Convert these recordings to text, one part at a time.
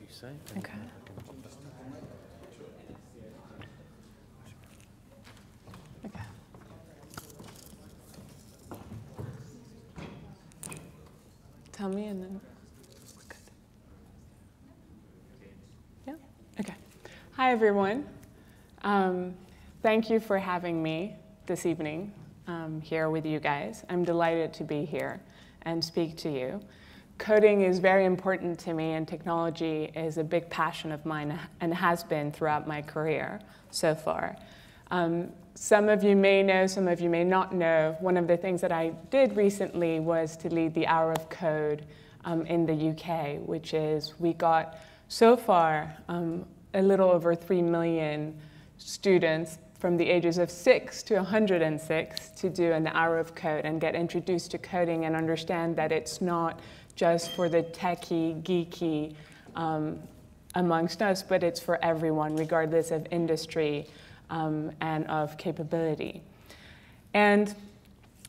you say. Okay. Okay. Tell me and then we're good. Yeah? Okay. Hi, everyone. Thank you for having me this evening here with you guys. I'm delighted to be here and speak to you. Coding is very important to me, and technology is a big passion of mine and has been throughout my career so far. Some of you may know, some of you may not know, one of the things that I did recently was to lead the Hour of Code in the UK, which is we got so far a little over 3 million students from the ages of 6 to 106 to do an hour of code and get introduced to coding and understand that it's not just for the techie, geeky amongst us, but it's for everyone, regardless of industry and of capability. And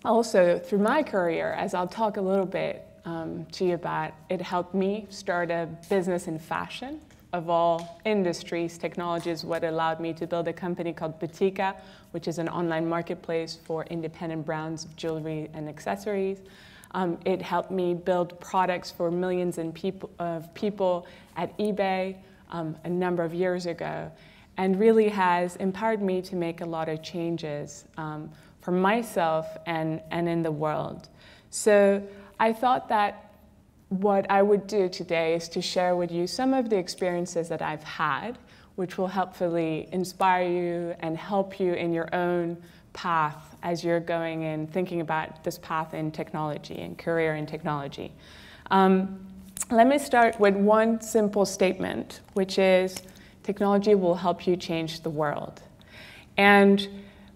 also, through my career, as I'll talk a little bit to you about, it helped me start a business in fashion. Of all industries, technology is what allowed me to build a company called Boutica, which is an online marketplace for independent brands of jewelry and accessories. It helped me build products for millions of people at eBay a number of years ago, and really has empowered me to make a lot of changes for myself and in the world. So I thought that what I would do today is to share with you some of the experiences that I've had, which will hopefully inspire you and help you in your own path as you're going and thinking about this path in technology and career in technology. Let me start with one simple statement, which is technology will help you change the world. And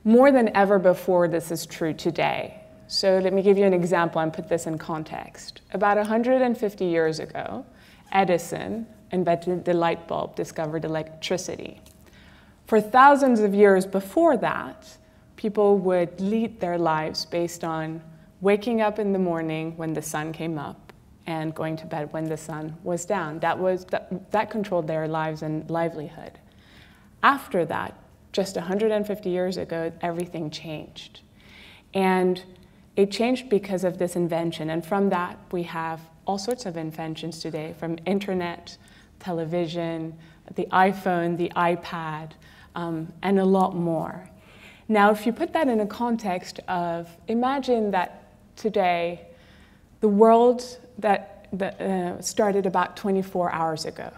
more than ever before, this is true today. So let me give you an example and put this in context. About 150 years ago, Edison invented the light bulb, discovered electricity. For thousands of years before that, people would lead their lives based on waking up in the morning when the sun came up and going to bed when the sun was down. That controlled their lives and livelihood. After that, just 150 years ago, everything changed. And it changed because of this invention, and from that we have all sorts of inventions today, from internet, television, the iPhone, the iPad, and a lot more. Now, if you put that in a context of, imagine that today, the world that started about 24 hours ago.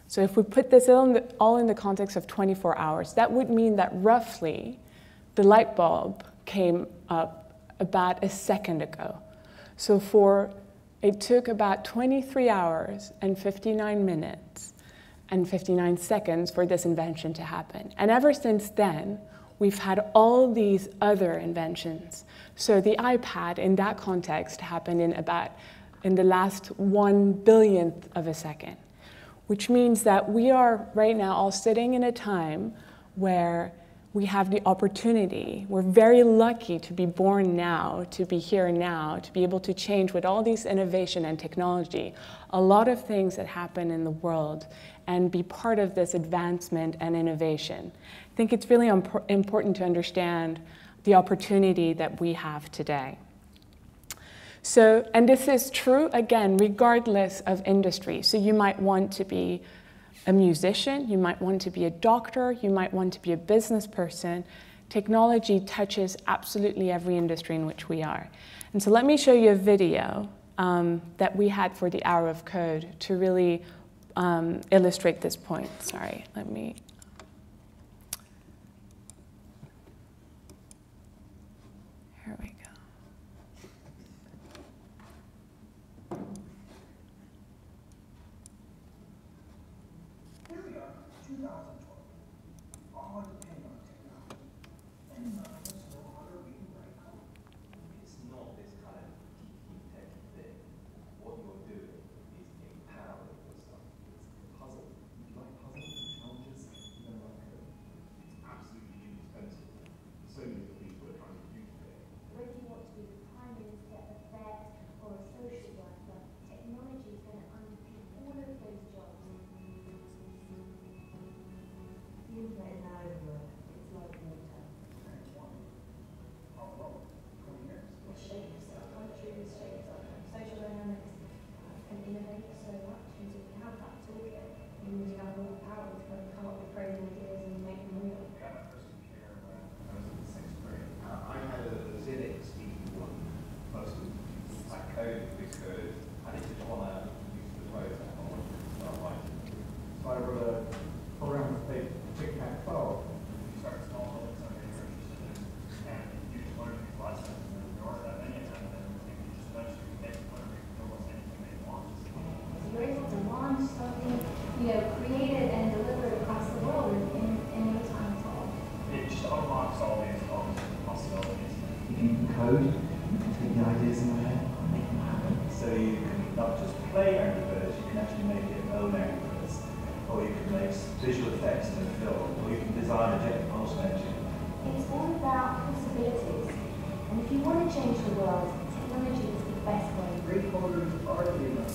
So if we put this all in the context of 24 hours, that would mean that roughly the light bulb came up about a second ago. So it took about 23 hours and 59 minutes and 59 seconds for this invention to happen. And ever since then, we've had all these other inventions. So the iPad, in that context, happened in the last 1/100000th of a second, which means that we are right now all sitting in a time where we have the opportunity. We're very lucky to be born now, to be here now, to be able to change with all these innovation and technology, a lot of things that happen in the world and be part of this advancement and innovation. I think it's really important to understand the opportunity that we have today. So, and this is true, again, regardless of industry. So you might want to be a musician, you might want to be a doctor, you might want to be a business person. Technology touches absolutely every industry in which we are. And so let me show you a video that we had for the Hour of Code to really illustrate this point. Sorry, let me. Here we go. So many people are trying to do today. solving is if you can code, you can take the ideas in your head and make them happen. So you can not just play Angry Birds, you can actually make it own Angry Birds. Or you can make visual effects in a film, or you can design a jet propulsion engine. It's all about possibilities. And if you want to change the world, technology is the best way. Great coders are doing that.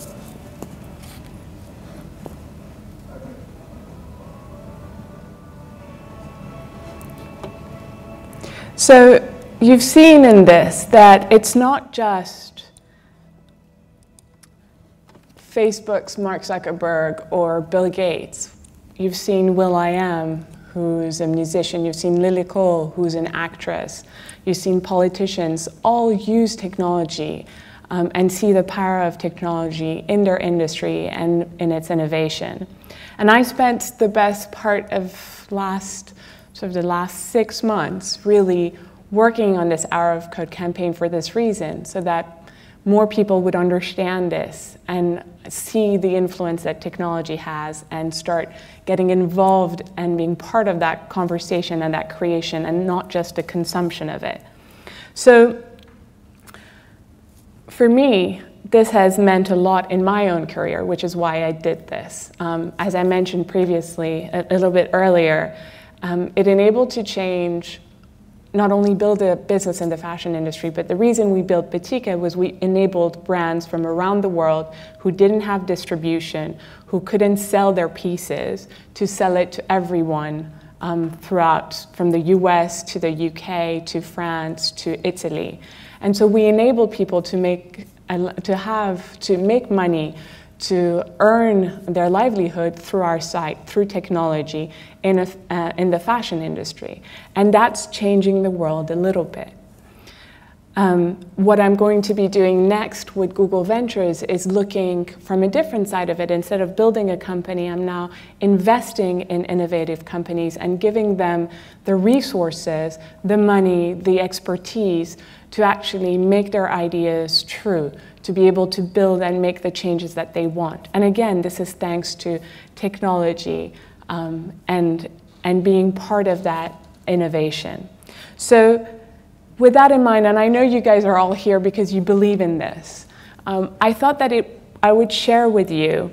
So you've seen in this that it's not just Facebook's Mark Zuckerberg or Bill Gates. You've seen will.i.am, who's a musician. You've seen Lily Cole, who's an actress. You've seen politicians all use technology and see the power of technology in their industry and in its innovation. And I spent the best part of the last 6 months really working on this Hour of Code campaign for this reason, so that more people would understand this and see the influence that technology has and start getting involved and being part of that conversation and that creation and not just a consumption of it. So for me, this has meant a lot in my own career, which is why I did this. As I mentioned previously, a little bit earlier, it enabled to change, not only build a business in the fashion industry, but the reason we built Batika was we enabled brands from around the world who didn't have distribution, who couldn't sell their pieces, to sell it to everyone throughout, from the US to the UK to France to Italy. And so we enabled people to make money, to earn their livelihood through our site, through technology, in the fashion industry. And that's changing the world a little bit. What I'm going to be doing next with Google Ventures is looking from a different side of it. Instead of building a company, I'm now investing in innovative companies and giving them the resources, the money, the expertise to actually make their ideas true, to be able to build and make the changes that they want. And again, this is thanks to technology and being part of that innovation. So with that in mind, and I know you guys are all here because you believe in this, I thought that I would share with you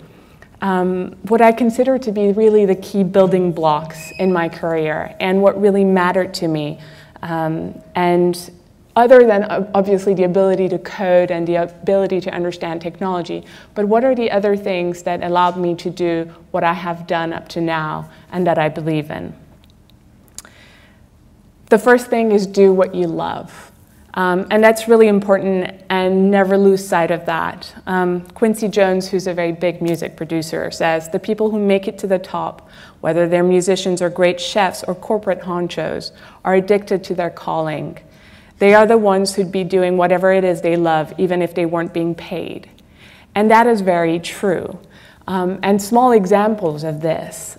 what I consider to be really the key building blocks in my career and what really mattered to me. And other than obviously the ability to code and the ability to understand technology, but what are the other things that allowed me to do what I have done up to now and that I believe in? The first thing is do what you love. And that's really important, and never lose sight of that. Quincy Jones, who's a very big music producer, says, "The people who make it to the top, whether they're musicians or great chefs or corporate honchos, are addicted to their calling. They are the ones who'd be doing whatever it is they love, even if they weren't being paid." And that is very true. And small examples of this.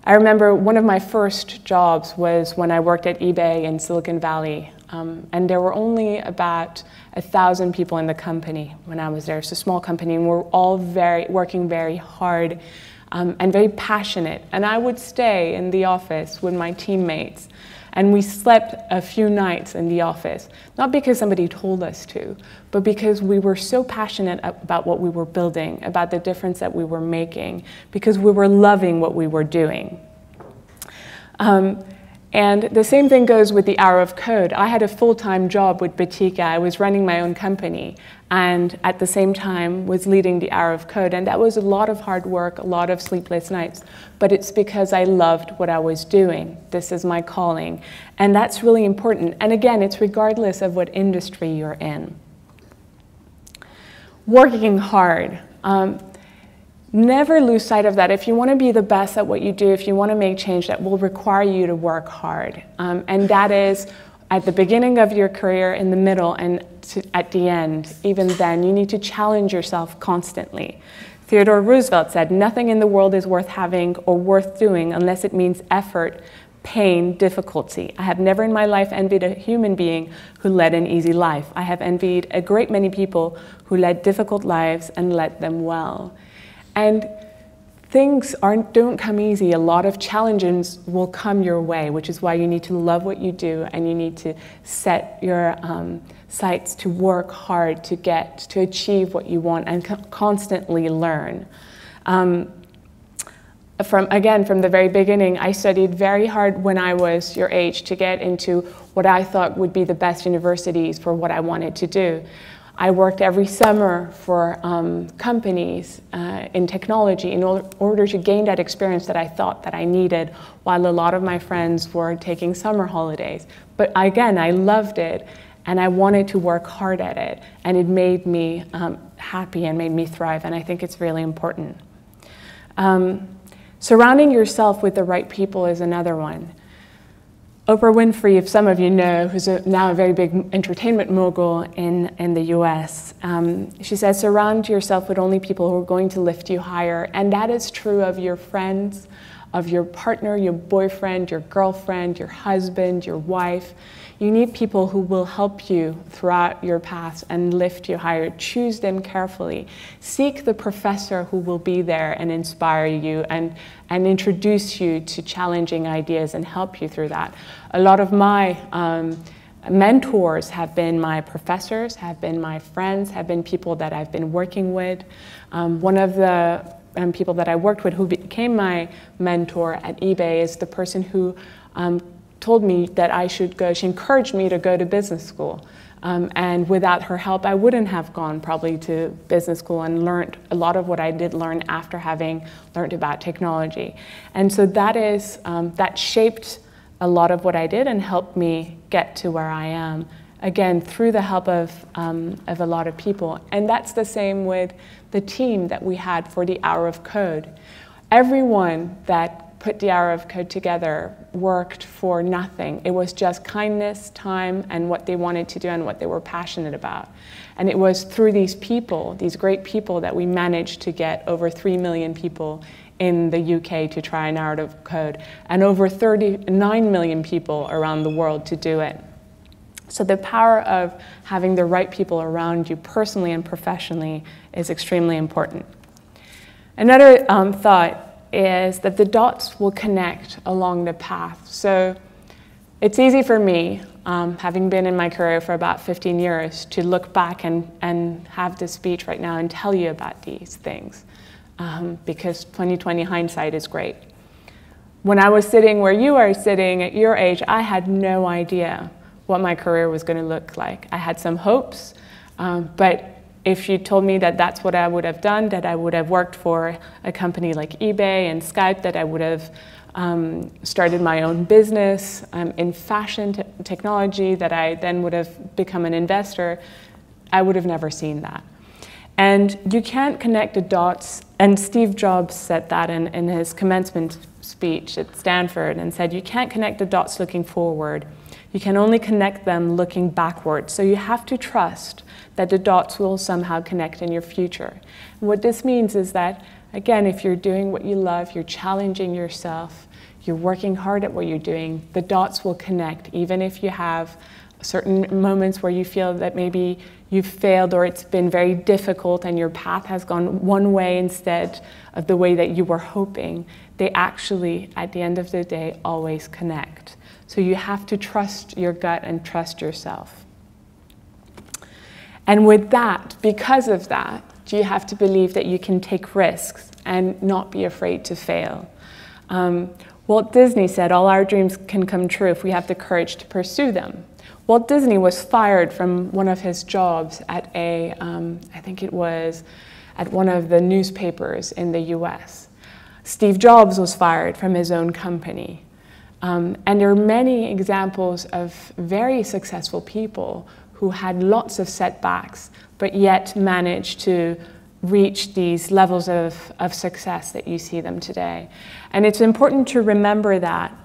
I remember one of my first jobs was when I worked at eBay in Silicon Valley. And there were only about 1,000 people in the company when I was there. It's a small company, and we're all working very hard and very passionate. And I would stay in the office with my teammates, and we slept a few nights in the office, not because somebody told us to, but because we were so passionate about what we were building, about the difference that we were making, because we were loving what we were doing. And the same thing goes with the Hour of Code. I had a full-time job with Batika. I was running my own company, and at the same time was leading the Hour of Code. And that was a lot of hard work, a lot of sleepless nights. But it's because I loved what I was doing. This is my calling. And that's really important. And again, it's regardless of what industry you're in. Working hard. Never lose sight of that. If you want to be the best at what you do, if you want to make change, that will require you to work hard. And that is at the beginning of your career, in the middle, and at the end. Even then, you need to challenge yourself constantly. Theodore Roosevelt said, "Nothing in the world is worth having or worth doing unless it means effort, pain, difficulty. I have never in my life envied a human being who led an easy life. I have envied a great many people who led difficult lives and led them well." And things don't come easy. A lot of challenges will come your way, which is why you need to love what you do, and you need to set your sights to work hard to achieve what you want, and constantly learn. From the very beginning, I studied very hard when I was your age to get into what I thought would be the best universities for what I wanted to do. I worked every summer for companies in technology in order to gain that experience that I thought that I needed, while a lot of my friends were taking summer holidays. But again, I loved it, and I wanted to work hard at it, and it made me happy and made me thrive, and I think it's really important. Surrounding yourself with the right people is another one. Oprah Winfrey, if some of you know, who's now a very big entertainment mogul in the US, she says, surround yourself with only people who are going to lift you higher. And that is true of your friends, of your partner, your boyfriend, your girlfriend, your husband, your wife. You need people who will help you throughout your path and lift you higher. Choose them carefully. Seek the professor who will be there and inspire you and introduce you to challenging ideas and help you through that. A lot of my mentors have been my professors, have been my friends, have been people that I've been working with. One of the people that I worked with who became my mentor at eBay is the person who told me that I should go. She encouraged me to go to business school. And without her help, I wouldn't have gone probably to business school and learned a lot of what I did learn after having learned about technology. And so that shaped a lot of what I did and helped me get to where I am, again, through the help of a lot of people. And that's the same with the team that we had for the Hour of Code. Everyone that put the Hour of Code together worked for nothing. It was just kindness, time, and what they wanted to do and what they were passionate about. And it was through these people, these great people, that we managed to get over 3 million people in the UK to try an Hour of Code, and over 39 million people around the world to do it. So the power of having the right people around you personally and professionally is extremely important. Another thought is that the dots will connect along the path. So it's easy for me, having been in my career for about 15 years, to look back and have this speech right now and tell you about these things, because 20/20 hindsight is great. When I was sitting where you are sitting at your age, I had no idea what my career was going to look like. I had some hopes, but if you told me that that's what I would have done, that I would have worked for a company like eBay and Skype, that I would have started my own business in fashion technology, that I then would have become an investor, I would have never seen that. And you can't connect the dots, and Steve Jobs said that in his commencement speech at Stanford, and said you can't connect the dots looking forward. You can only connect them looking backward. So you have to trust that the dots will somehow connect in your future. And what this means is that, again, if you're doing what you love, you're challenging yourself, you're working hard at what you're doing, the dots will connect, even if you have certain moments where you feel that maybe you've failed or it's been very difficult and your path has gone one way instead of the way that you were hoping. They actually, at the end of the day, always connect. So you have to trust your gut and trust yourself. And with that, because of that, you have to believe that you can take risks and not be afraid to fail. Walt Disney said, all our dreams can come true if we have the courage to pursue them. Walt Disney was fired from one of his jobs at I think it was at one of the newspapers in the US. Steve Jobs was fired from his own company. And there are many examples of very successful people who had lots of setbacks, but yet managed to reach these levels of success that you see them today. And it's important to remember that.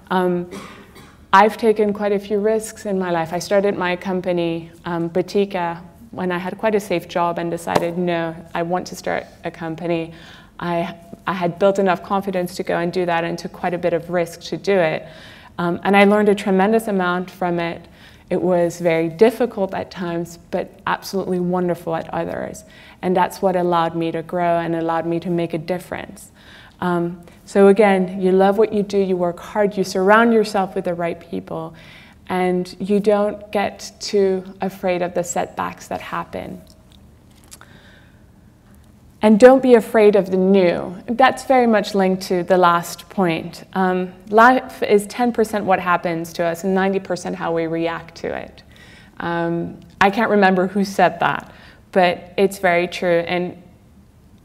I've taken quite a few risks in my life. I started my company, Botica, when I had quite a safe job and decided, no, I want to start a company. I had built enough confidence to go and do that and took quite a bit of risk to do it. And I learned a tremendous amount from it. It was very difficult at times, but absolutely wonderful at others. And that's what allowed me to grow and allowed me to make a difference. So again, you love what you do, you work hard, you surround yourself with the right people, and you don't get too afraid of the setbacks that happen. And don't be afraid of the new. That's very much linked to the last point. Life is 10% what happens to us and 90% how we react to it. I can't remember who said that, but it's very true. And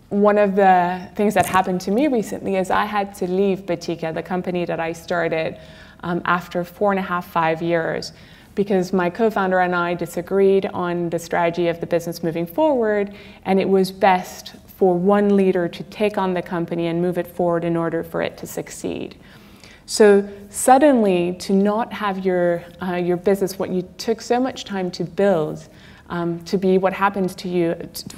one of the things that happened to me recently is I had to leave Batika, the company that I started, after 4.5, 5 years, because my co-founder and I disagreed on the strategy of the business moving forward, and it was best for one leader to take on the company and move it forward in order for it to succeed. So suddenly, to not have your business, what you took so much time to build, to be what happens to you,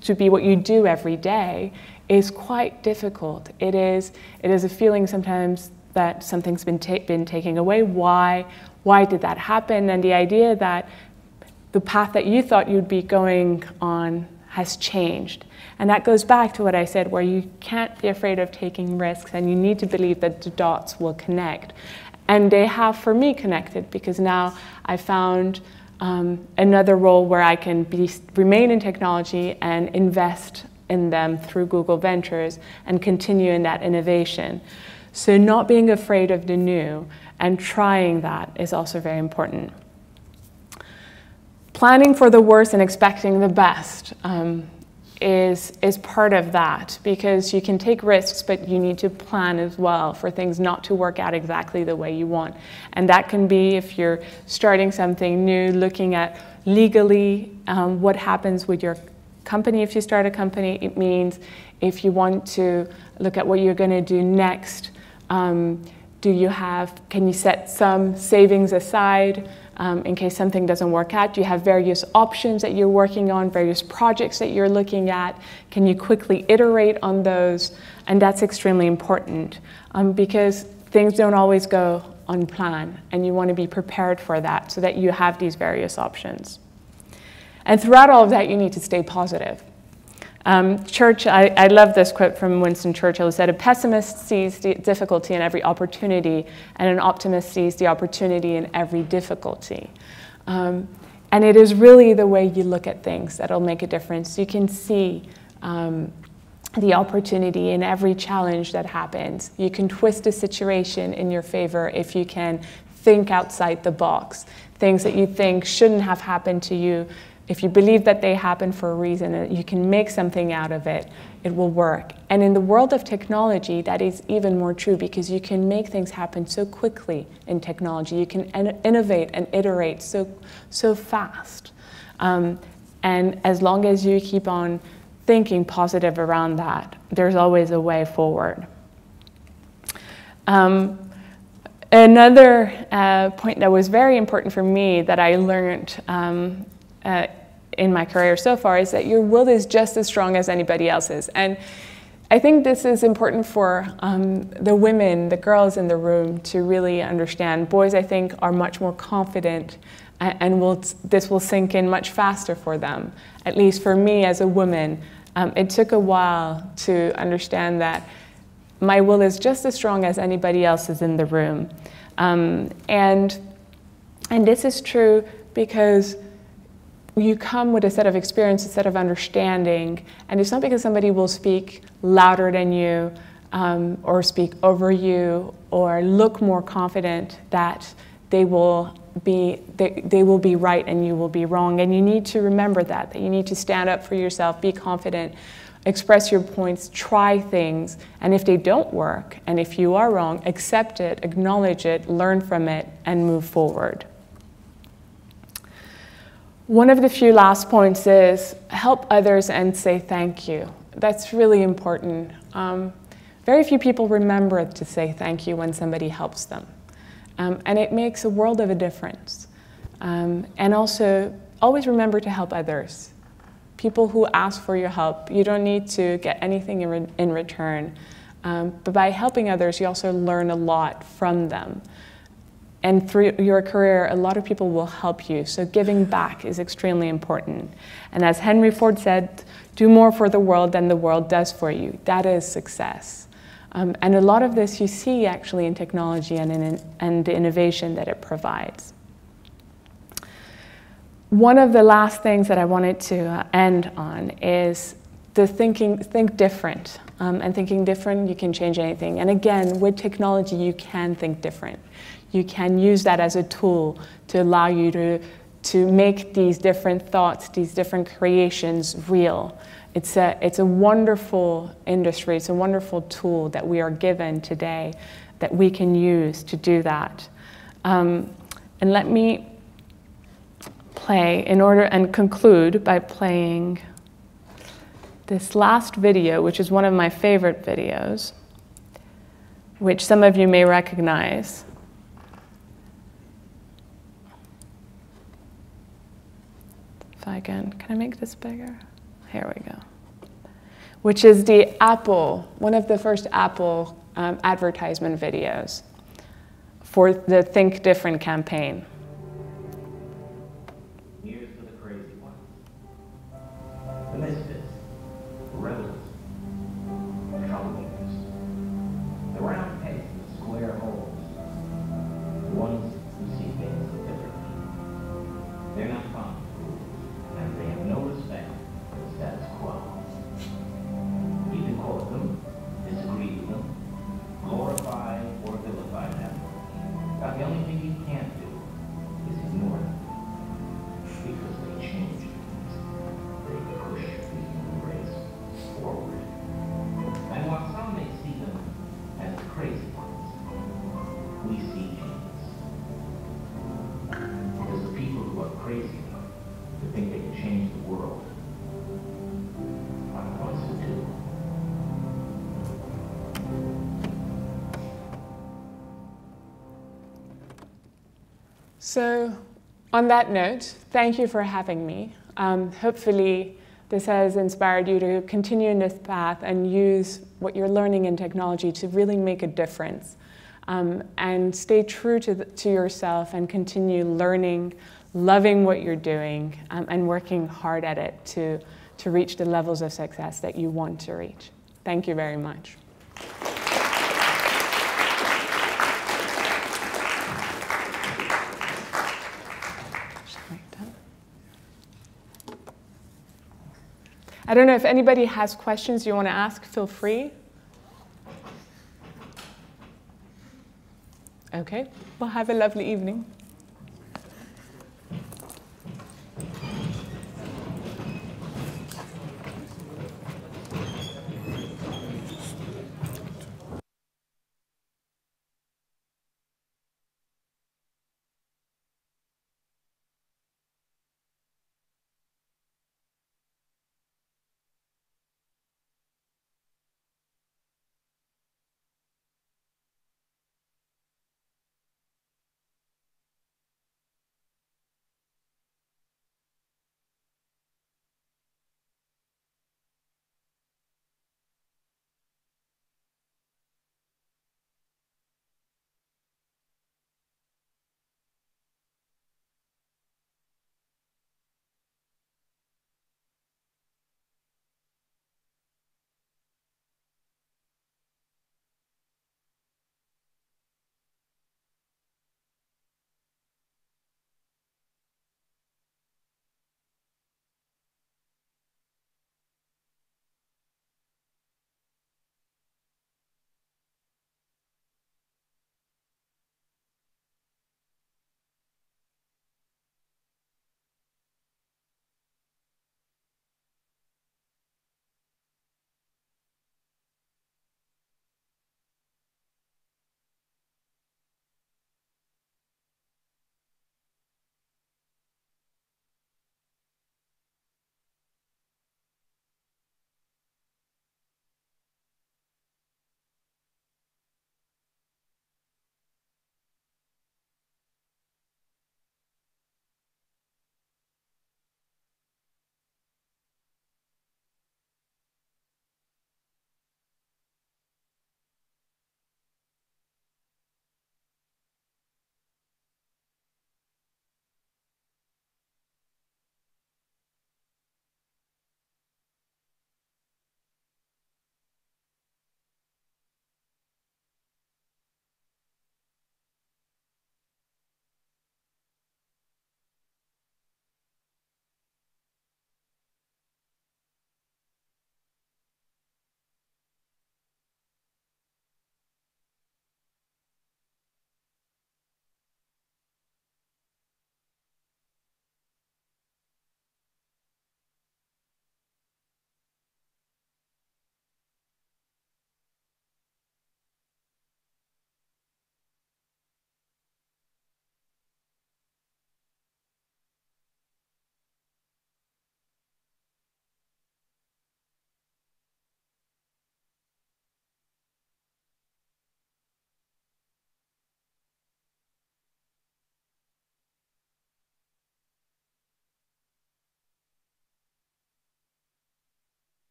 to be what you do every day, is quite difficult. It is a feeling sometimes that something's been taken away. Why did that happen? And the idea that the path that you thought you'd be going on has changed. And that goes back to what I said, where you can't be afraid of taking risks, and you need to believe that the dots will connect. And they have, for me, connected, because now I found another role where I can remain in technology and invest in them through Google Ventures and continue in that innovation. So not being afraid of the new and trying that is also very important. Planning for the worst and expecting the best is part of that, because you can take risks, but you need to plan as well for things not to work out exactly the way you want. And that can be, if you're starting something new, looking at legally what happens with your company if you start a company. It means if you want to look at what you're going to do next, can you set some savings aside in case something doesn't work out? Do you have various options that you're working on, various projects that you're looking at? Can you quickly iterate on those? And that's extremely important because things don't always go on plan, and you want to be prepared for that so that you have these various options. And throughout all of that, you need to stay positive. I love this quote from Winston Churchill, who said, "A pessimist sees the difficulty in every opportunity, and an optimist sees the opportunity in every difficulty." And it is really the way you look at things that'll make a difference. You can see the opportunity in every challenge that happens. You can twist a situation in your favor if you can think outside the box. Things that you think shouldn't have happened to you, if you believe that they happen for a reason and you can make something out of it, it will work. And in the world of technology, that is even more true, because you can make things happen so quickly in technology. You can innovate and iterate so fast. And as long as you keep on thinking positive around that, there's always a way forward. Another point that was very important for me that I learned in my career so far is that your will is just as strong as anybody else's. And I think this is important for the women, the girls in the room, to really understand. Boys, I think, are much more confident, and this will sink in much faster for them. At least for me as a woman, it took a while to understand that my will is just as strong as anybody else's in the room. And this is true because you come with a set of experience, a set of understanding, and it's not because somebody will speak louder than you or speak over you or look more confident that they will be right and you will be wrong. And you need to remember that you need to stand up for yourself, be confident, express your points, try things, and if they don't work, and if you are wrong, accept it, acknowledge it, learn from it, and move forward. One of the few last points is help others and say thank you. That's really important. Very few people remember to say thank you when somebody helps them. And it makes a world of a difference. And also, always remember to help others. People who ask for your help, you don't need to get anything in return. But by helping others, you also learn a lot from them. And through your career, a lot of people will help you. So giving back is extremely important. And as Henry Ford said, do more for the world than the world does for you. That is success. And a lot of this you see actually in technology and the innovation that it provides. One of the last things that I wanted to end on is the think different. And thinking different, you can change anything. And again, with technology, you can think different. You can use that as a tool to allow you to make these different thoughts, these different creations real. It's a wonderful industry. It's a wonderful tool that we are given today that we can use to do that. And let me play in order and conclude by playing this last video, which is one of my favorite videos, which some of you may recognize. If I can I make this bigger? Here we go. Which is the Apple, one of the first Apple advertisement videos for the Think Different campaign. Here's for the crazy ones. The misfits, the rebels, the troublemakers, the round pegs and the square holes, the ones who see things differently. They're not fond of rules, and they have no respect for the status quo. You can quote them, disagree with them, glorify or vilify them. But the only thing you can't do is ignore them. Because they change things. They push the human race forward. And while some may see them as the crazy ones, we see genius. Because the people who are crazy enough to think they can change the world are the ones who do. So, on that note, thank you for having me. Hopefully, this has inspired you to continue in this path and use what you're learning in technology to really make a difference. And stay true to yourself and continue learning, loving what you're doing, and working hard at it to reach the levels of success that you want to reach. Thank you very much. I don't know if anybody has questions you want to ask, feel free. Okay, well, have a lovely evening.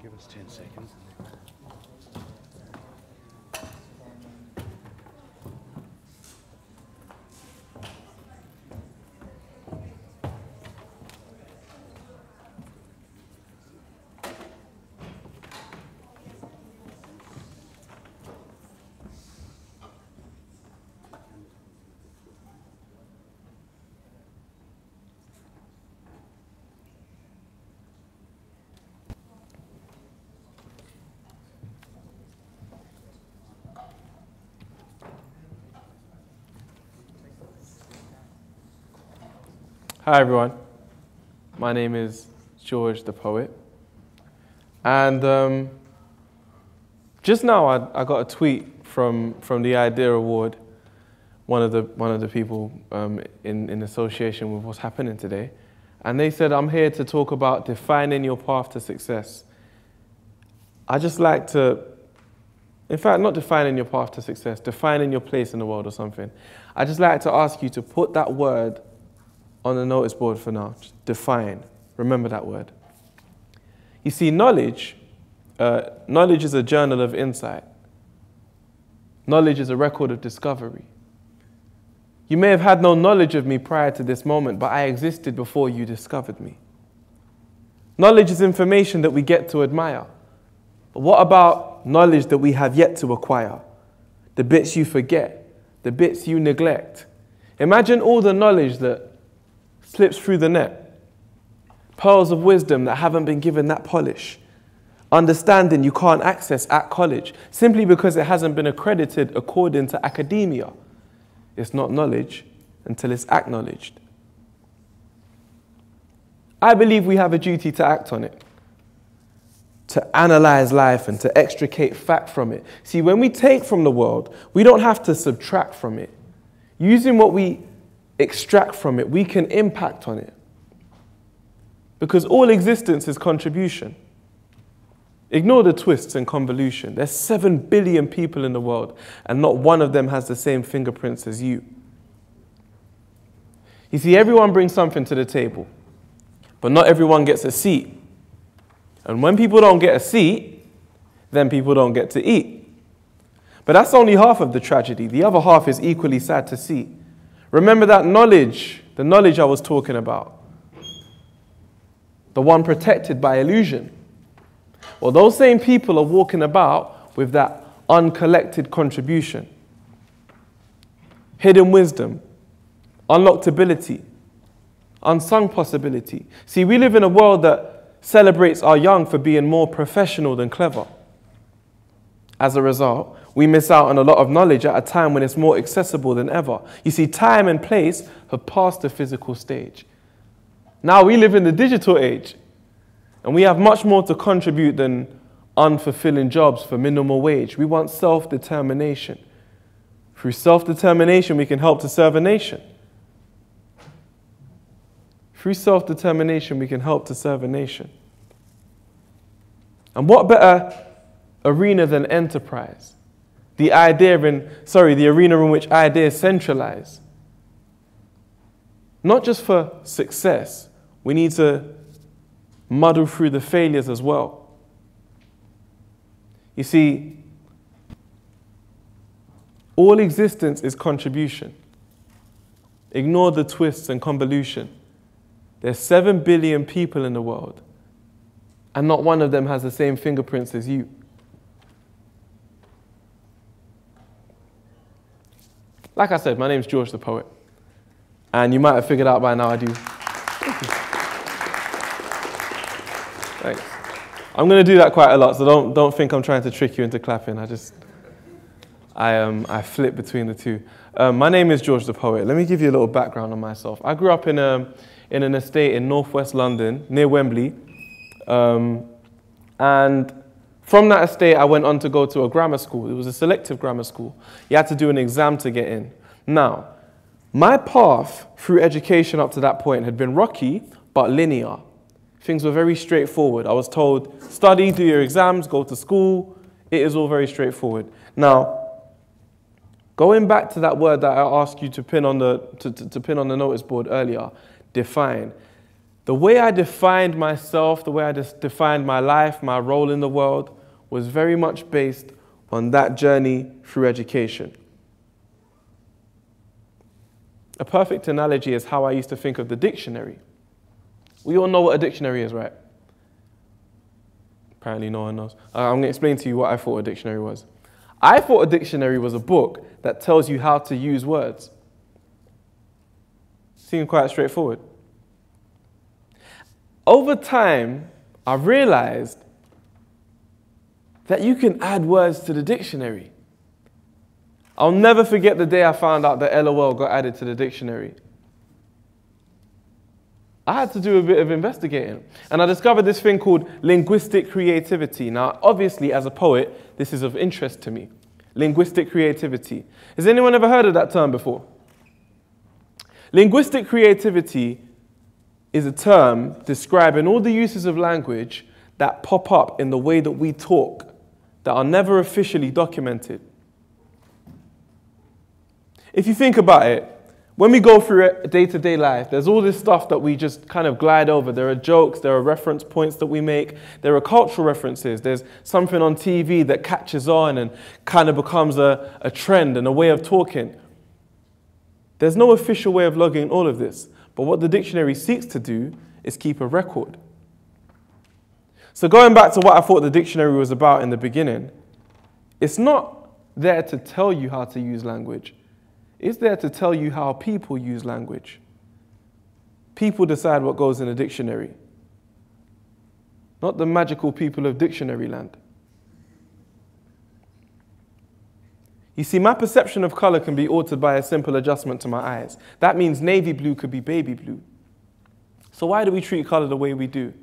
Give us 10 seconds. Hi everyone, my name is George the Poet, and just now I got a tweet from the Idea Award, one of the people in association with what's happening today, and they said I'm here to talk about defining your path to success. I just like to, in fact, not defining your path to success, defining your place in the world or something. I just like to ask you to put that word on the notice board for now. Just define. Remember that word. You see, knowledge is a journal of insight. Knowledge is a record of discovery. You may have had no knowledge of me prior to this moment, but I existed before you discovered me. Knowledge is information that we get to admire. But what about knowledge that we have yet to acquire? The bits you forget, the bits you neglect. Imagine all the knowledge that slips through the net. Pearls of wisdom that haven't been given that polish. Understanding you can't access at college simply because it hasn't been accredited according to academia. It's not knowledge until it's acknowledged. I believe we have a duty to act on it, to analyze life and to extricate fact from it. See, when we take from the world, we don't have to subtract from it. Using what we extract from it, we can impact on it. Because all existence is contribution. Ignore the twists and convolution. There's 7 billion people in the world, and not one of them has the same fingerprints as you. You see, everyone brings something to the table, but not everyone gets a seat. And when people don't get a seat, then people don't get to eat. But that's only half of the tragedy. The other half is equally sad to see. Remember that knowledge, the knowledge I was talking about, the one protected by illusion. Well, those same people are walking about with that uncollected contribution, hidden wisdom, unlocked ability, unsung possibility. See, we live in a world that celebrates our young for being more professional than clever. As a result, we miss out on a lot of knowledge at a time when it's more accessible than ever. You see, time and place have passed the physical stage. Now we live in the digital age, and we have much more to contribute than unfulfilling jobs for minimal wage. We want self-determination. Through self-determination, we can help to serve a nation. Through self-determination, we can help to serve a nation. And what better arena than enterprise? The arena in which ideas centralize. Not just for success, we need to muddle through the failures as well. You see, all existence is contribution. Ignore the twists and convolution. There's 7 billion people in the world, and not one of them has the same fingerprints as you. Like I said, my name's George the Poet, and you might have figured out by now I do. Thanks. I'm going to do that quite a lot, so don't think I'm trying to trick you into clapping. I flip between the two. My name is George the Poet. Let me give you a little background on myself. I grew up in an estate in northwest London, near Wembley, and from that estate I went on to go to a grammar school. It was a selective grammar school. You had to do an exam to get in. Now, my path through education up to that point had been rocky, but linear. Things were very straightforward. I was told, study, do your exams, go to school. It is all very straightforward. Now, going back to that word that I asked you to pin on the notice board earlier, define. The way I defined myself, the way I defined my life, my role in the world, was very much based on that journey through education. A perfect analogy is how I used to think of the dictionary. We all know what a dictionary is, right? Apparently no one knows. I'm going to explain to you what I thought a dictionary was. I thought a dictionary was a book that tells you how to use words. Seemed quite straightforward. Over time, I realized that you can add words to the dictionary. I'll never forget the day I found out that LOL got added to the dictionary. I had to do a bit of investigating, and I discovered this thing called linguistic creativity. Now, obviously, as a poet, this is of interest to me. Linguistic creativity. Has anyone ever heard of that term before? Linguistic creativity is a term describing all the uses of language that pop up in the way that we talk, that are never officially documented. If you think about it, when we go through day-to-day life, there's all this stuff that we just kind of glide over. There are jokes, there are reference points that we make, there are cultural references, there's something on TV that catches on and kind of becomes a trend and a way of talking. There's no official way of logging all of this, but what the dictionary seeks to do is keep a record. So going back to what I thought the dictionary was about in the beginning, it's not there to tell you how to use language. It's there to tell you how people use language. People decide what goes in a dictionary, not the magical people of dictionary land. You see, my perception of color can be altered by a simple adjustment to my eyes. That means navy blue could be baby blue. So why do we treat color the way we do?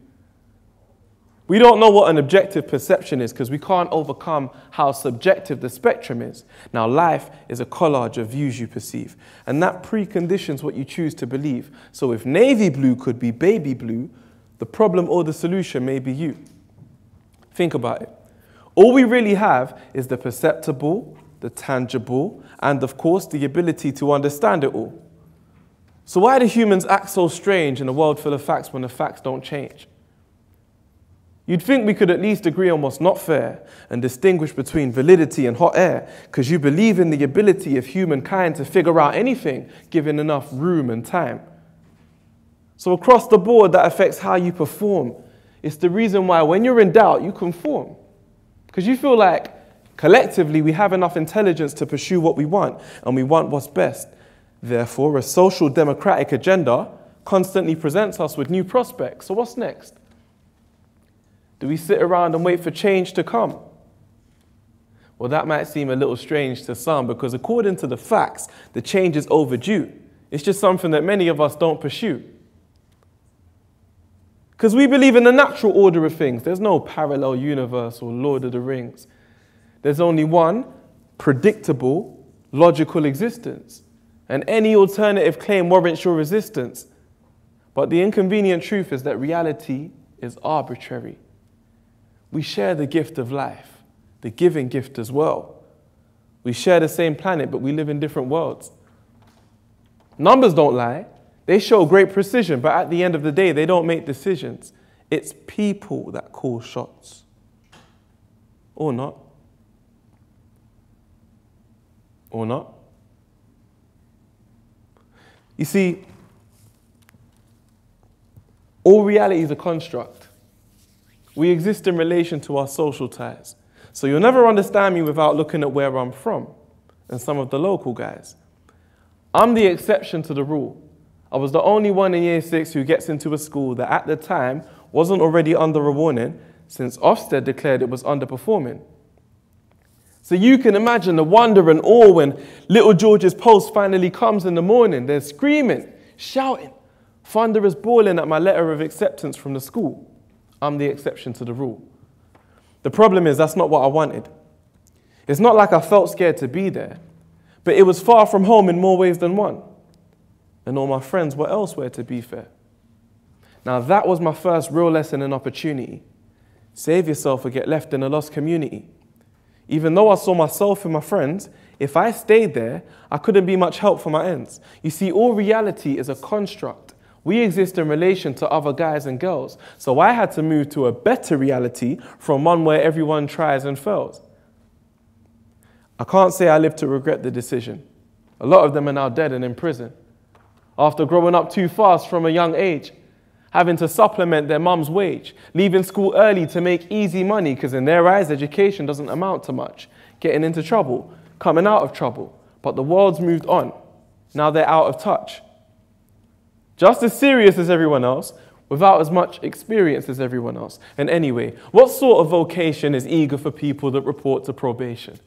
We don't know what an objective perception is because we can't overcome how subjective the spectrum is. Now, life is a collage of views you perceive, and that preconditions what you choose to believe. So if navy blue could be baby blue, the problem or the solution may be you. Think about it. All we really have is the perceptible, the tangible, and of course, the ability to understand it all. So why do humans act so strange in a world full of facts when the facts don't change? You'd think we could at least agree on what's not fair and distinguish between validity and hot air, because you believe in the ability of humankind to figure out anything given enough room and time. So across the board, that affects how you perform. It's the reason why when you're in doubt, you conform. Because you feel like collectively we have enough intelligence to pursue what we want, and we want what's best. Therefore, a social democratic agenda constantly presents us with new prospects. So what's next? Do we sit around and wait for change to come? Well, that might seem a little strange to some because according to the facts, the change is overdue. It's just something that many of us don't pursue. Because we believe in the natural order of things. There's no parallel universe or Lord of the Rings. There's only one predictable, logical existence. And any alternative claim warrants your resistance. But the inconvenient truth is that reality is arbitrary. We share the gift of life, the giving gift as well. We share the same planet, but we live in different worlds. Numbers don't lie. They show great precision, but at the end of the day, they don't make decisions. It's people that call shots. Or not. Or not. You see, all reality is a construct. We exist in relation to our social ties. So you'll never understand me without looking at where I'm from and some of the local guys. I'm the exception to the rule. I was the only one in year 6 who gets into a school that at the time wasn't already under a warning since Ofsted declared it was underperforming. So you can imagine the wonder and awe when little George's post finally comes in the morning. They're screaming, shouting. Thunder is boiling at my letter of acceptance from the school. I'm the exception to the rule. The problem is that's not what I wanted. It's not like I felt scared to be there, but it was far from home in more ways than one. And all my friends were elsewhere, to be fair. Now that was my first real lesson and opportunity. Save yourself or get left in a lost community. Even though I saw myself and my friends, if I stayed there, I couldn't be much help for my ends. You see, all reality is a construct. We exist in relation to other guys and girls. So I had to move to a better reality from one where everyone tries and fails. I can't say I live to regret the decision. A lot of them are now dead and in prison. After growing up too fast from a young age, having to supplement their mum's wage, leaving school early to make easy money because in their eyes education doesn't amount to much, getting into trouble, coming out of trouble. But the world's moved on. Now they're out of touch. Just as serious as everyone else, without as much experience as everyone else. And anyway, what sort of vocation is eager for people that report to probation?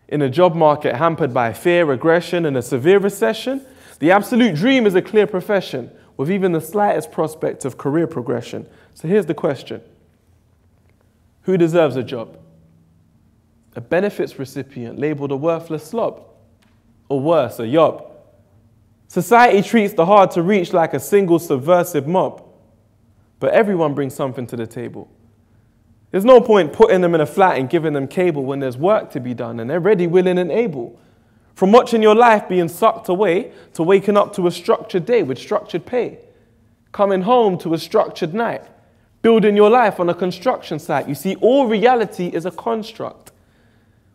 In a job market hampered by fear, aggression, and a severe recession, the absolute dream is a clear profession, with even the slightest prospect of career progression. So here's the question. Who deserves a job? A benefits recipient labeled a worthless slob? Or worse, a yob? Society treats the hard to reach like a single subversive mob. But everyone brings something to the table. There's no point putting them in a flat and giving them cable when there's work to be done and they're ready, willing and able. From watching your life being sucked away to waking up to a structured day with structured pay. Coming home to a structured night. Building your life on a construction site. You see, all reality is a construct.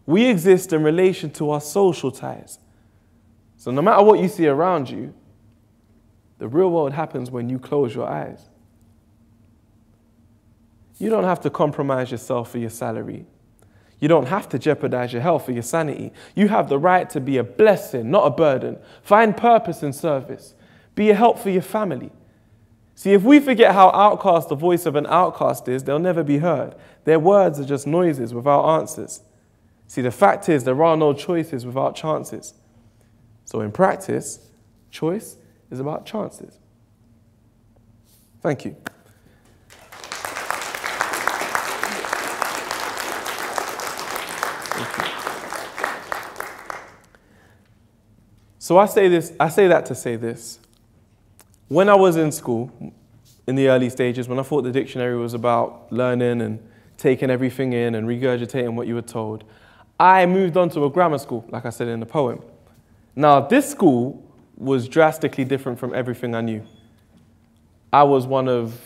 We exist in relation to our social ties. So no matter what you see around you, the real world happens when you close your eyes. You don't have to compromise yourself for your salary. You don't have to jeopardize your health for your sanity. You have the right to be a blessing, not a burden. Find purpose in service. Be a help for your family. See, if we forget how outcast the voice of an outcast is, they'll never be heard. Their words are just noises without answers. See, the fact is there are no choices without chances. So in practice, choice is about chances. Thank you. So I say that to say this. When I was in school, in the early stages, when I thought the dictionary was about learning and taking everything in and regurgitating what you were told, I moved on to a grammar school, like I said in the poem. Now, this school was drastically different from everything I knew. I was one of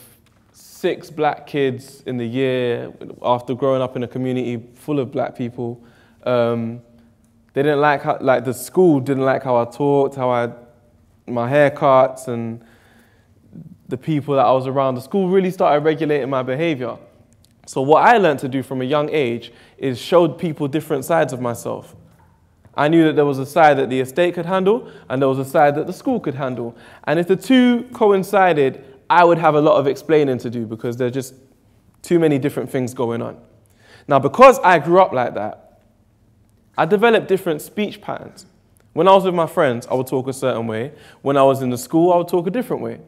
6 black kids in the year after growing up in a community full of black people. They didn't like how, the school didn't like how I talked, my haircuts, and the people that I was around. The school really started regulating my behavior. So what I learned to do from a young age is show people different sides of myself. I knew that there was a side that the estate could handle, and there was a side that the school could handle. And if the two coincided, I would have a lot of explaining to do because there's just too many different things going on. Now, because I grew up like that, I developed different speech patterns. When I was with my friends, I would talk a certain way. When I was in the school, I would talk a different way.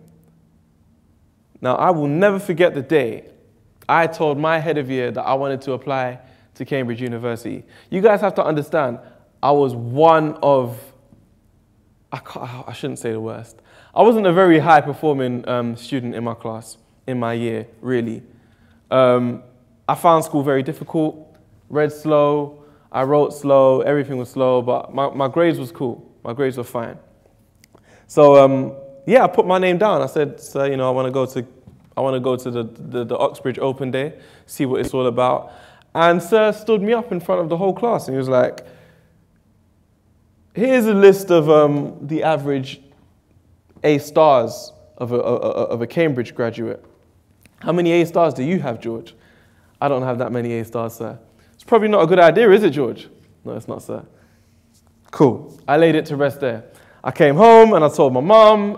Now, I will never forget the day I told my head of year that I wanted to apply to Cambridge University. You guys have to understand, I was one of, I shouldn't say the worst. I wasn't a very high-performing student in my class, in my year, really. I found school very difficult, read slow, I wrote slow, everything was slow, but my grades was cool. My grades were fine. So, yeah, I put my name down. I said, sir, you know, I want to go to the Oxbridge Open Day, see what it's all about. And sir stood me up in front of the whole class, and he was like, here's a list of the average A stars of a Cambridge graduate. How many A stars do you have, George? I don't have that many A stars, sir. It's probably not a good idea, is it, George? No, it's not, sir. Cool. I laid it to rest there. I came home and I told my mom,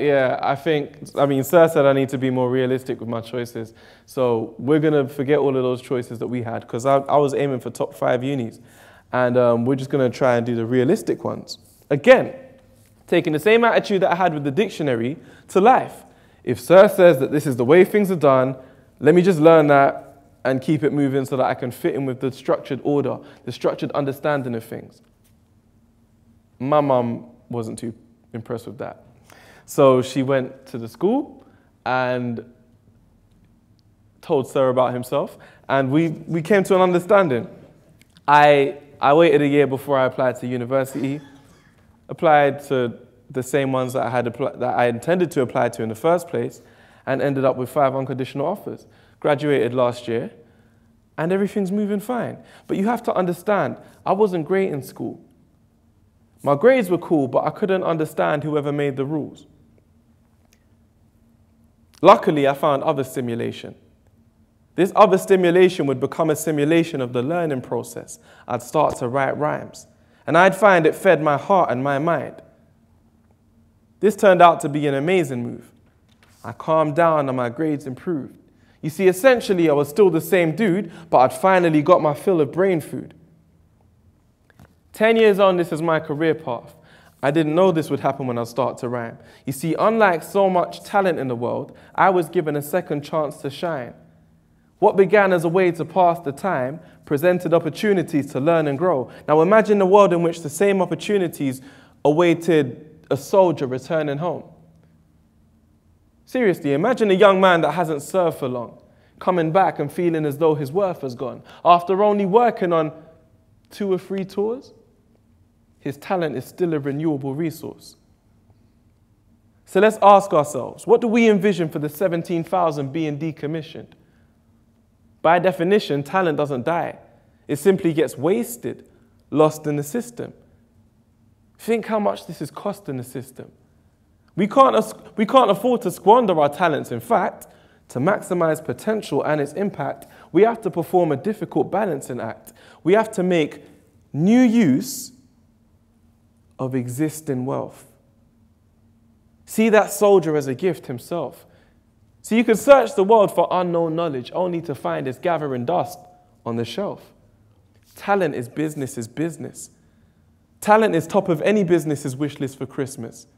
yeah, sir said I need to be more realistic with my choices. So we're going to forget all of those choices that we had because I was aiming for top 5 unis. And we're just going to try and do the realistic ones. Again, taking the same attitude that I had with the dictionary to life. If sir says that this is the way things are done, let me just learn that and keep it moving so that I can fit in with the structured order, the structured understanding of things. My mum wasn't too impressed with that. So she went to the school and told sir about himself, and we came to an understanding. I waited a year before I applied to university, applied to the same ones that I intended to apply to in the first place, and ended up with 5 unconditional offers. Graduated last year, and everything's moving fine. But you have to understand, I wasn't great in school. My grades were cool, but I couldn't understand whoever made the rules. Luckily, I found other stimulation. This other stimulation would become a simulation of the learning process. I'd start to write rhymes, and I'd find it fed my heart and my mind. This turned out to be an amazing move. I calmed down and my grades improved. You see, essentially, I was still the same dude, but I'd finally got my fill of brain food. 10 years on, this is my career path. I didn't know this would happen when I start to rhyme. You see, unlike so much talent in the world, I was given a second chance to shine. What began as a way to pass the time presented opportunities to learn and grow. Now imagine a world in which the same opportunities awaited a soldier returning home. Seriously, imagine a young man that hasn't served for long, coming back and feeling as though his worth has gone. After only working on 2 or 3 tours, his talent is still a renewable resource. So let's ask ourselves, what do we envision for the 17,000 being decommissioned? By definition, talent doesn't die. It simply gets wasted, lost in the system. Think how much this is costing the system. We can't afford to squander our talents. In fact, to maximize potential and its impact, we have to perform a difficult balancing act. We have to make new use of existing wealth. See that soldier as a gift himself. So you can search the world for unknown knowledge only to find it's gathering dust on the shelf. Talent is business. Talent is top of any business's wish list for Christmas.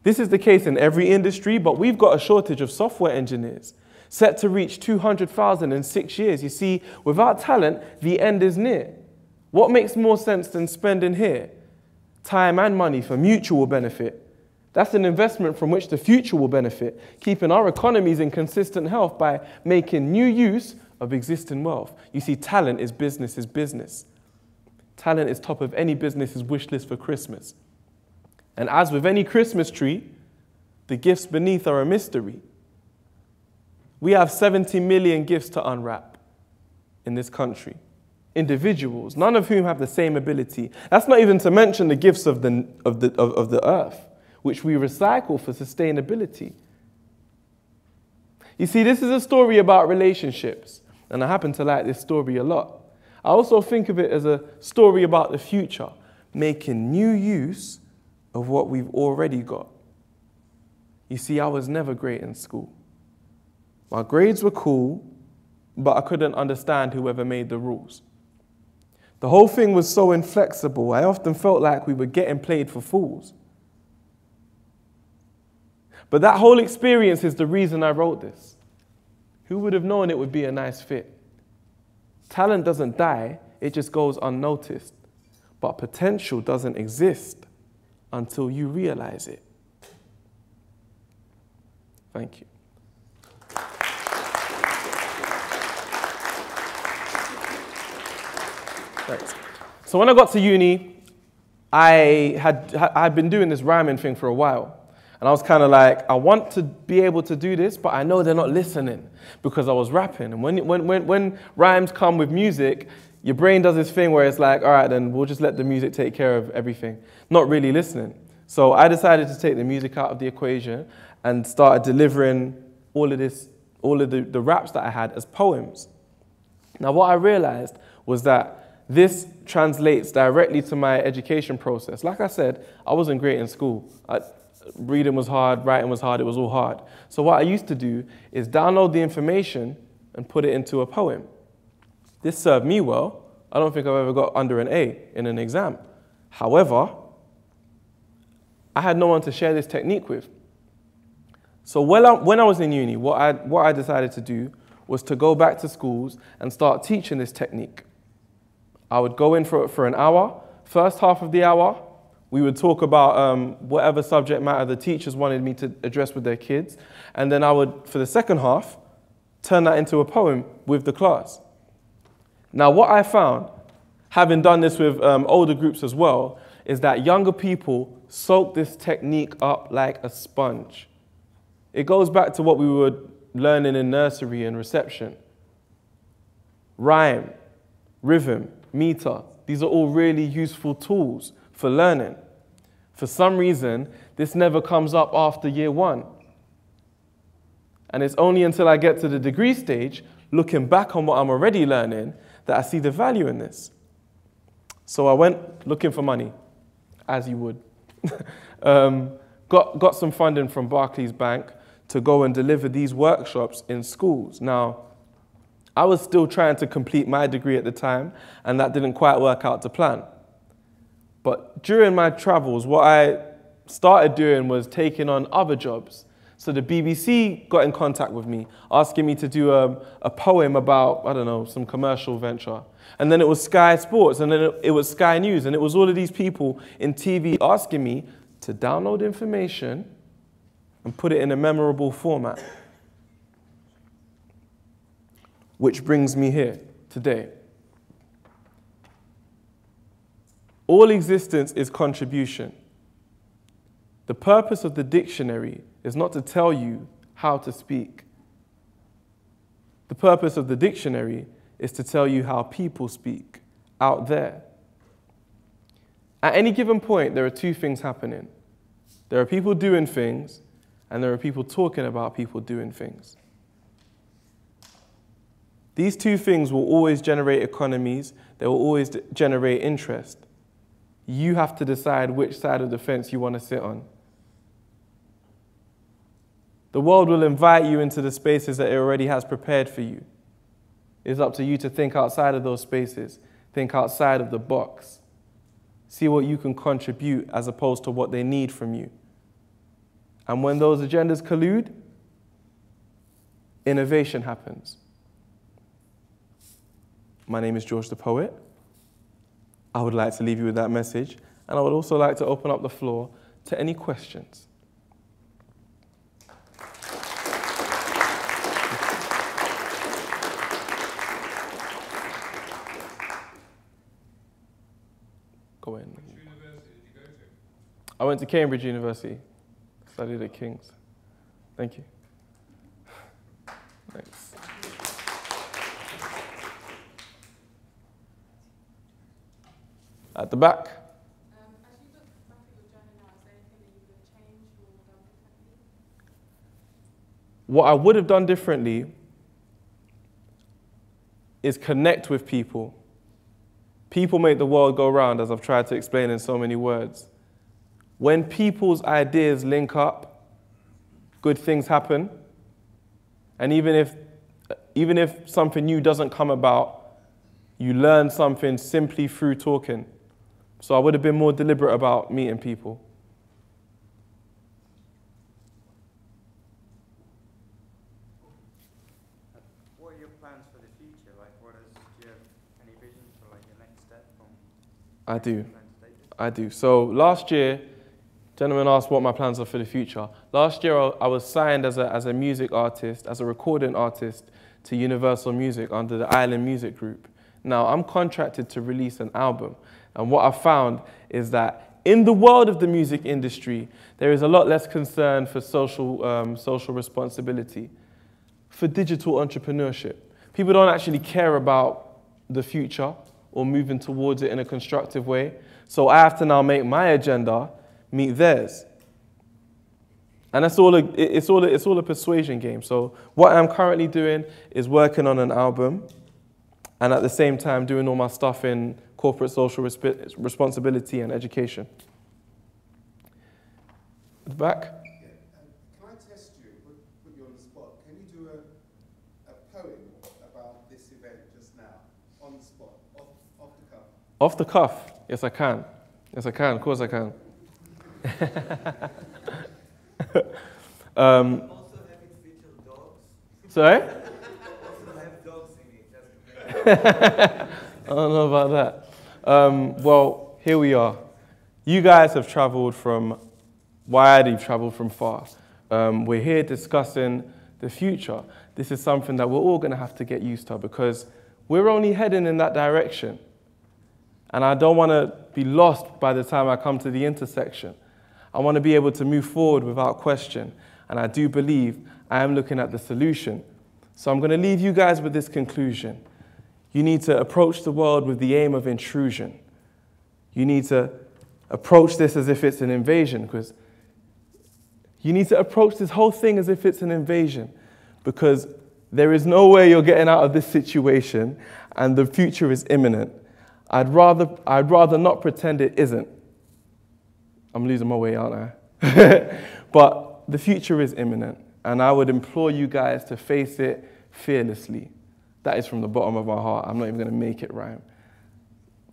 This is the case in every industry, but we've got a shortage of software engineers, set to reach 200,000 in 6 years. You see, without talent, the end is near. What makes more sense than spending here? Time and money for mutual benefit. That's an investment from which the future will benefit, keeping our economies in consistent health by making new use of existing wealth. You see, talent is business. Talent is top of any business's wish list for Christmas. And as with any Christmas tree, the gifts beneath are a mystery. We have 70 million gifts to unwrap in this country. Individuals, none of whom have the same ability. That's not even to mention the gifts of the earth, which we recycle for sustainability. You see, this is a story about relationships, and I happen to like this story a lot. I also think of it as a story about the future, making new use of what we've already got. You see, I was never great in school. My grades were cool, but I couldn't understand whoever made the rules. The whole thing was so inflexible, I often felt like we were getting played for fools. But that whole experience is the reason I wrote this. Who would have known it would be a nice fit? Talent doesn't die, it just goes unnoticed. But potential doesn't exist until you realize it. Thank you. Thanks. So when I got to uni, I'd been doing this rhyming thing for a while. And I was kind of like, I want to be able to do this, but I know they're not listening because I was rapping. And when rhymes come with music, your brain does this thing where it's like, all right, then we'll just let the music take care of everything. Not really listening. So I decided to take the music out of the equation and started delivering all of the raps that I had as poems. Now what I realized was that this translates directly to my education process. Like I said, I wasn't great in school. Reading was hard, writing was hard, it was all hard. So what I used to do is download the information and put it into a poem. This served me well. I don't think I've ever got under an A in an exam. However, I had no one to share this technique with. So when I was in uni, what I decided to do was to go back to schools and start teaching this technique. I would go in for an hour. First half of the hour, we would talk about whatever subject matter the teachers wanted me to address with their kids. And then I would, for the second half, turn that into a poem with the class. Now, what I found, having done this with older groups as well, is that younger people soak this technique up like a sponge. It goes back to what we were learning in nursery and reception. Rhyme, rhythm, meter, these are all really useful tools for learning. For some reason, this never comes up after year 1. And it's only until I get to the degree stage, looking back on what I'm already learning, that I see the value in this. So I went looking for money, as you would. Got some funding from Barclays Bank to go and deliver these workshops in schools. Now, I was still trying to complete my degree at the time, and that didn't quite work out to plan. But during my travels, what I started doing was taking on other jobs. So the BBC got in contact with me, asking me to do a poem about, I don't know, some commercial venture. And then it was Sky Sports, and then it was Sky News, and it was all of these people in TV asking me to download information and put it in a memorable format. Which brings me here today. All existence is contribution. The purpose of the dictionary is not to tell you how to speak. The purpose of the dictionary is to tell you how people speak out there. At any given point, there are two things happening. There are people doing things, and there are people talking about people doing things. These two things will always generate economies. They will always generate interest. You have to decide which side of the fence you want to sit on. The world will invite you into the spaces that it already has prepared for you. It's up to you to think outside of those spaces. Think outside of the box. See what you can contribute as opposed to what they need from you. And when those agendas collude, innovation happens. My name is George the Poet. I would like to leave you with that message, and I would also like to open up the floor to any questions. Go in. Which university did you go to? I went to Cambridge University, studied at King's. Thank you. Thanks. At the back. As you look back at your journey now, is there anything that you would have changed or done differently? What I would have done differently is connect with people. People make the world go round, as I've tried to explain in so many words. When people's ideas link up, good things happen. And even if something new doesn't come about, you learn something simply through talking. So I would have been more deliberate about meeting people. What are your plans for the future? Like, do you have any vision for like your next step from? I do. So last year, gentleman asked what my plans are for the future. Last year, I was signed as a music artist, as a recording artist to Universal Music under the Island Music Group. Now, I'm contracted to release an album. And what I've found is that in the world of the music industry, there is a lot less concern for social responsibility, for digital entrepreneurship. People don't actually care about the future or moving towards it in a constructive way. So I have to now make my agenda meet theirs. And that's all it's all a persuasion game. So what I'm currently doing is working on an album, and at the same time doing all my stuff in corporate social responsibility and education. At the back. Yeah. Can I test you, put you on the spot? Can you do a poem about this event just now, on the spot, off the cuff? Off the cuff? Yes, I can. Yes, I can. Of course I can. Also have it feature dogs. Sorry? Also have dogs in it. I don't know about that. Well, here we are. You guys have traveled from wide, you've traveled from far. We're here discussing the future. This is something that we're all going to have to get used to because we're only heading in that direction. And I don't want to be lost by the time I come to the intersection. I want to be able to move forward without question. And I do believe I am looking at the solution. So I'm going to leave you guys with this conclusion. You need to approach the world with the aim of intrusion. You need to approach this as if it's an invasion, because you need to approach this whole thing as if it's an invasion, because there is no way you're getting out of this situation and the future is imminent. I'd rather not pretend it isn't. I'm losing my way, aren't I? But the future is imminent, and I would implore you guys to face it fearlessly. That is from the bottom of our heart. I'm not even going to make it rhyme.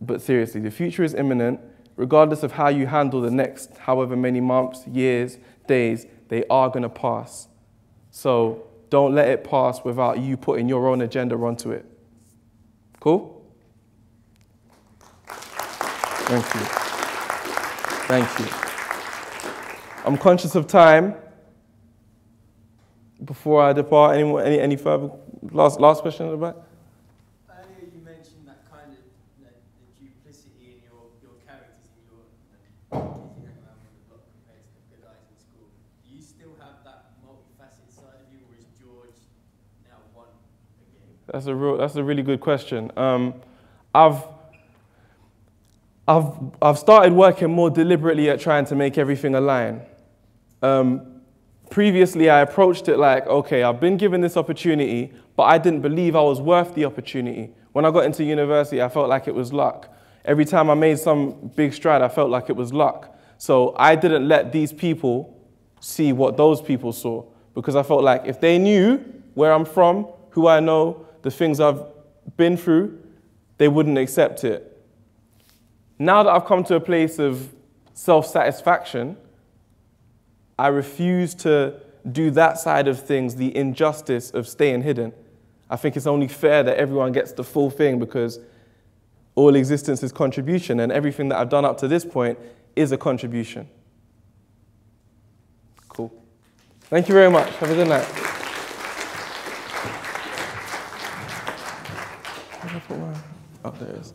But seriously, the future is imminent. Regardless of how you handle the next however many months, years, days, they are going to pass. So don't let it pass without you putting your own agenda onto it. Cool? Thank you. Thank you. I'm conscious of time. Before I depart, any further? Last question at the back? Earlier you mentioned that kind of the duplicity in your characters in your kids you hang around with the block compared to the good guys in school. Do you still have that multifaceted side of you, or is George now one again? That's a really good question. I've started working more deliberately at trying to make everything align. Previously, I approached it like, okay, I've been given this opportunity, but I didn't believe I was worth the opportunity. When I got into university, I felt like it was luck. Every time I made some big stride, I felt like it was luck. So I didn't let these people see what those people saw, because I felt like if they knew where I'm from, who I know, the things I've been through, they wouldn't accept it. Now that I've come to a place of self-satisfaction, I refuse to do that side of things, the injustice of staying hidden. I think it's only fair that everyone gets the full thing, because all existence is contribution, and everything that I've done up to this point is a contribution. Cool. Thank you very much. Have a good night. Oh, there it is.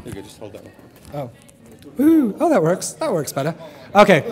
You can just hold that one. Oh. Ooh, oh, that works. That works better. Okay.